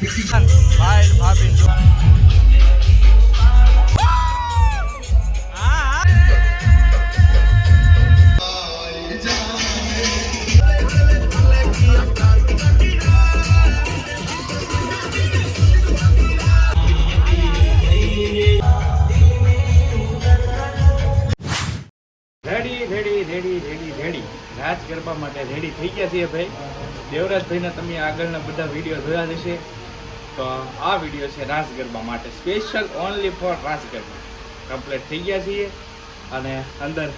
ભાઈ ભાભી રેડી રાજ ગરબા માટે રેડી થઈ ગયા છીએ ભાઈ. દેવરાજભાઈના તમે આગળના બધા વિડીયો જોયા જશે. તો આ વિડીયો છે રાસ ગરબા માટે, special only for raas garba. Complete થઈ ગયા છીએ અને અંદર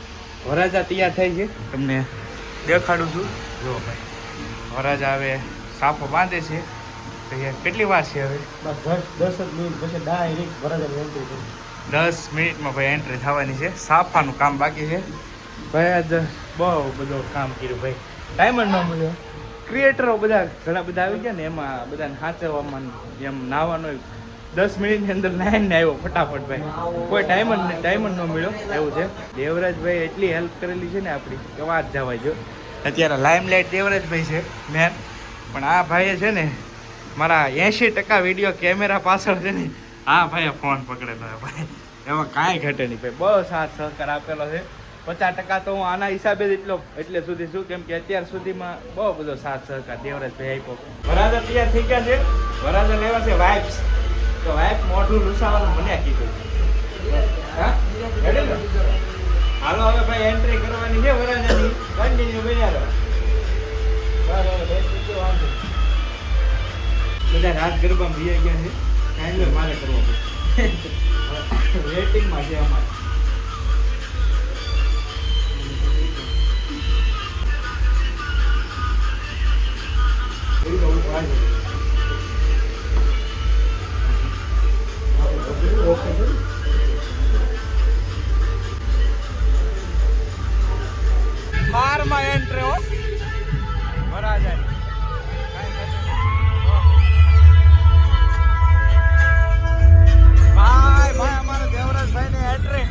વરાજા તૈયાર થાય છે. તમને દેખાડું છું. જુઓ ભાઈ, વરાજા હવે સાફો બાંધે છે. કેટલી વાર છે હવે? બસ 10 મિનિટ પછી ડાયરેક્ટ વરાજાની એન્ટ્રી કરી. 10 મિનિટમાં ભાઈ એન્ટ્રી થવાની છે. સાફાનું કામ બાકી છે ભાઈ. આજ બહુ બધું કામ કર્યું ભાઈ. ટાઈમ જ ન મળ્યો. ક્રિએટરો બધા ઘણા બધા આવી ગયા ને, એમાં બધાને સાચવવામાં એમ નાવાનો 10 મિનિટની અંદર નાઈને આવ્યો ફટાફટ ભાઈ. કોઈ ટાઈમ જ ન મળ્યો એવું છે. દેવરાજભાઈ એટલી હેલ્પ કરેલી છે ને આપણી કે વાત જવા જો. અત્યારે લાઇમલાઇટ દેવરાજભાઈ છે મેન, પણ આ ભાઈએ છે ને મારા 80% વિડીયો કેમેરા પાછળ છે ને આ ભાઈએ ફોન પકડેલો છે ભાઈ. એમાં કાંઈ ઘટે નહીં ભાઈ. બહુ સાથ સહકાર આપેલો છે. 50% તો હું આના હિસાબે જ એટલે સુધી છું, કેમ કે અત્યાર સુધીમાં બહુ બધો સાથ સહકાર દેવરાજભાઈ આપ્યો. વરાજા તૈયાર થઈ ગયા છે. વરાજા લેવા છે વાઇપ્સ. તો વાઇપ મોઢું લૂસાવાનું મને કીધું. હાલો હવે ભાઈ એન્ટ્રી કરવાની છે વરાજાની. કન્ટિન્યુ બન્યા બધા રાત ગરબામાં ભી ગયા છે. કાંઈ મારે કરવો પડે. વેટિંગમાં છે અમારે. બારમાં એન્ટ્રી હો વરાજાની. ભાઈ અમારા દેવરાજભાઈ ની એન્ટ્રી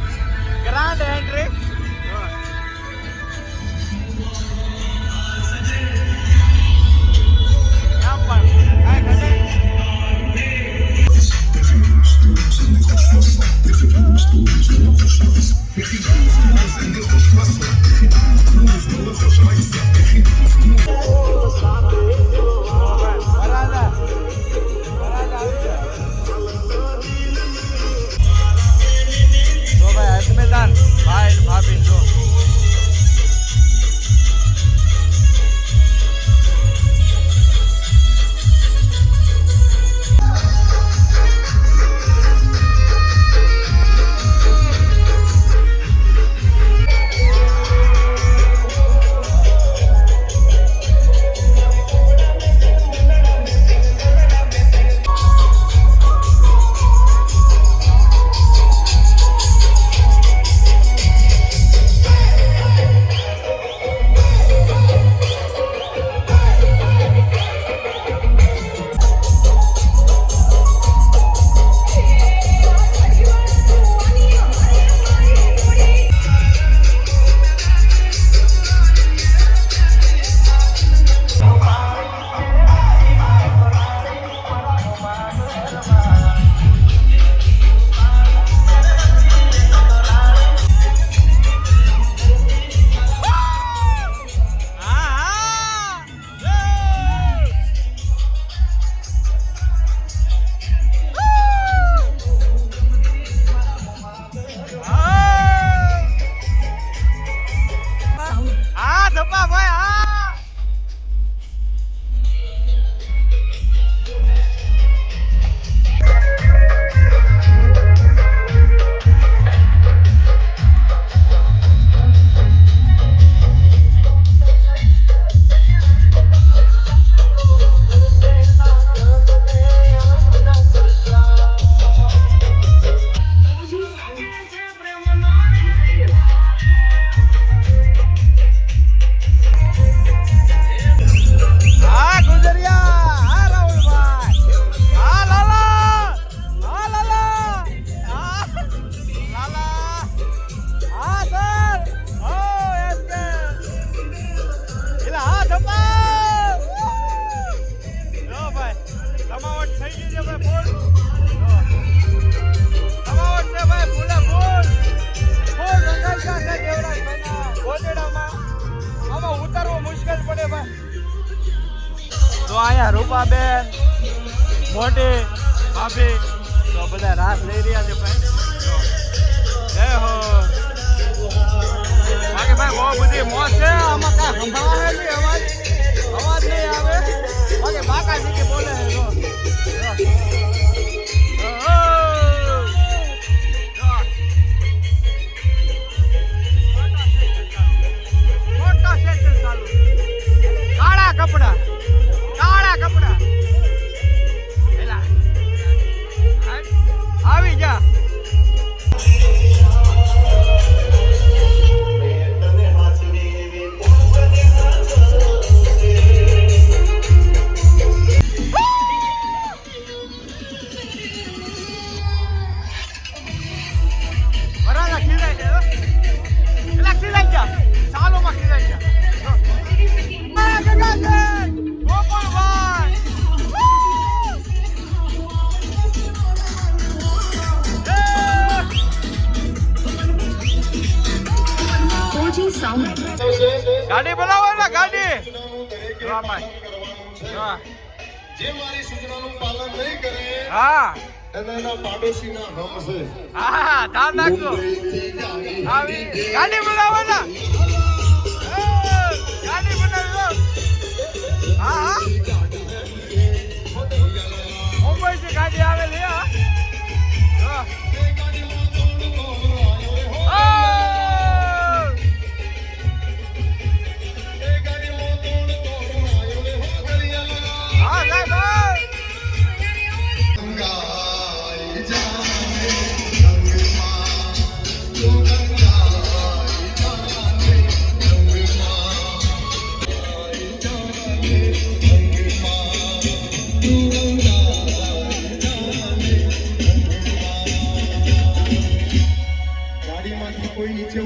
તો અહીંયા રૂપાબેન મોટી ભાભી તો બધા રાસ લઈ રહ્યા છે ભાઈ જો. જય હો બાકી ભાઈ બહુ બધી મોજ છે આમાં કાંઈ સંભળાય નહીં અવાજ નહીં આવે બાકી બાકાજી કે બોલે છે જો. કાળા કપડા એલા આવી જા. બરાબર ખીરાઈ જાય એલા ખીરાઈ જા સાલોમાં ખીરાઈ જા. ગાડી બનાવો ને ગાડી જે મારી સૂચનાનું પાલન નહીં કરે હા એના પાડોશીના નામ છે. હા ધ્યાન રાખજો. આવી ગાડી બનાવો ને ગાડી બનાવી હા હા મુંબઈ થી ગાડી આવેલી હા. ગાડીમાંથી કોઈ નીચે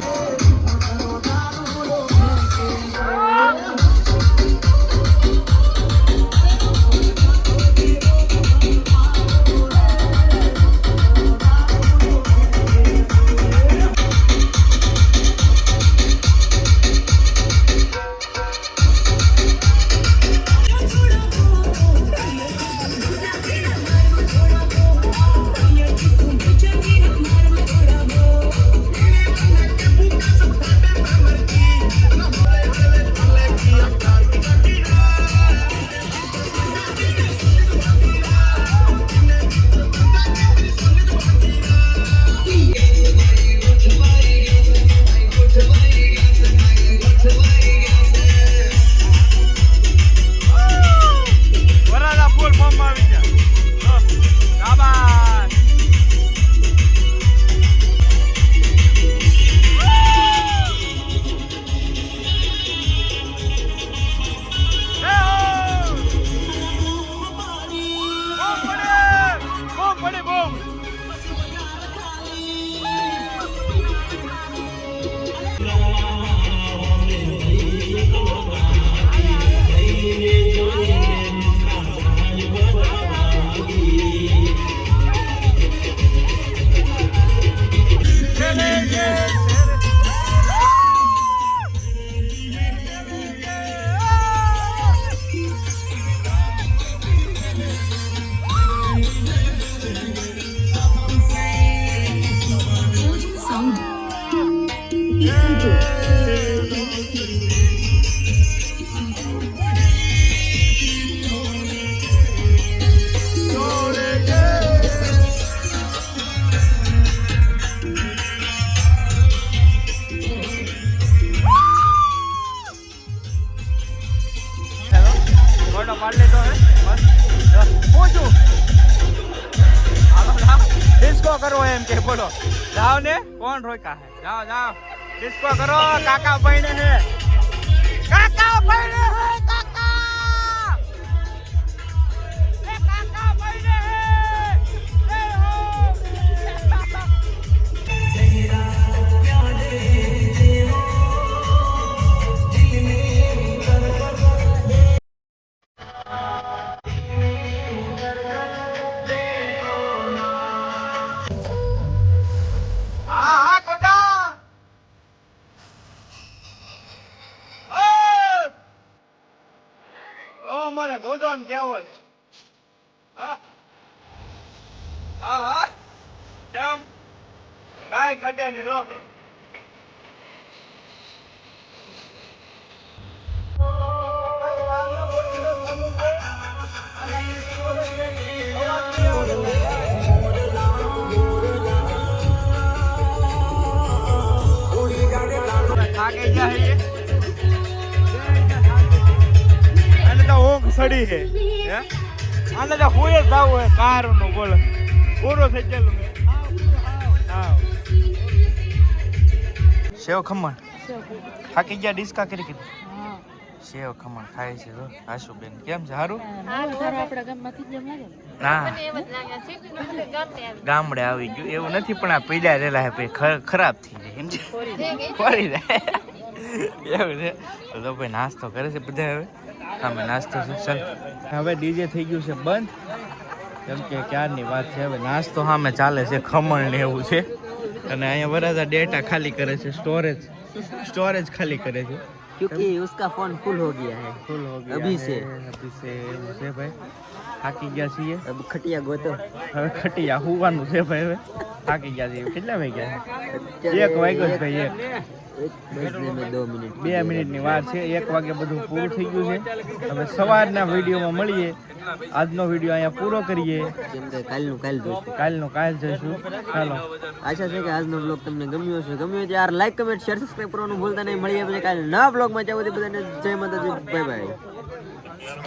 डिस्को करो एम के बोलो जाओ ने कौन रोका है जाओ जाओ डिस्को करो काका बहने है काका बहने है काका ए काका बहने है ए हो तेरा प्यारे हो दिल में कर અમારે ગોદન કેવો છે હા હા હા કેમ કાંઈ ઘટે નહીં રો થાકી ગયા છીએ અને તો ઊંઘ સડી છે હે આને તો હોય જ જાવું હે કારનું બોલો પૂરો થઈ ગયેલું હા સેવ ખમણ થાકી ગયા ડિસ્કા કરી કીધું સેવ ખમણ ખાય છે જો આશુબેન કેમ છે સારું ના ગામડે આવી ગયું એવું નથી પણ આ પીડા રેલા હે પછી ખરાબ થઈ જાય એમ છે ફરી જાય એવું છે તો ભાઈ નાસ્તો કરે છે બધા હવે અમે નાસ્તો છે ચાલ હવે ડીજે થઈ ગયું છે બંધ કેમ કે ક્યારની વાત છે હવે નાસ્તો સામે ચાલે છે ખમણ ને એવું છે અને અહીંયા વરાજા ડેટા ખાલી કરે છે स्टोरेज खाली करे थे क्योंकि उसका फोन फुल हो गया है फुल हो गया अभी से भाई થાકી ગયા છીએ अब खटिया गोतो હવે ખટિયા હોવાનું છે ભાઈ હવે થાકી ગયા છીએ કેટલા વાગ્યા છે 1 વાગ્યો છે ભાઈ 1 में 2 मिनट 2 મિનિટની વાર છે 1 વાગે બધું પૂરું થઈ ગયું છે હવે સવારના વિડીયોમાં મળીએ આજનો વિડીયો અહીંયા પૂરો કરીએ કેમ કે કાલનું કાલ જોઈશું કાલ જઈશું ચાલો આશા છે કે આજનો બ્લોગ તમને ગમ્યો હશે ગમ્યો તો યાર લાઈક કમેન્ટ શેર સબસ્ક્રાઇબ કરવાનું ભૂલતા નહીં મળીએ પછી કાલે નવા બ્લોગમાં જાવ બધાને જય માતાજી બાય બાય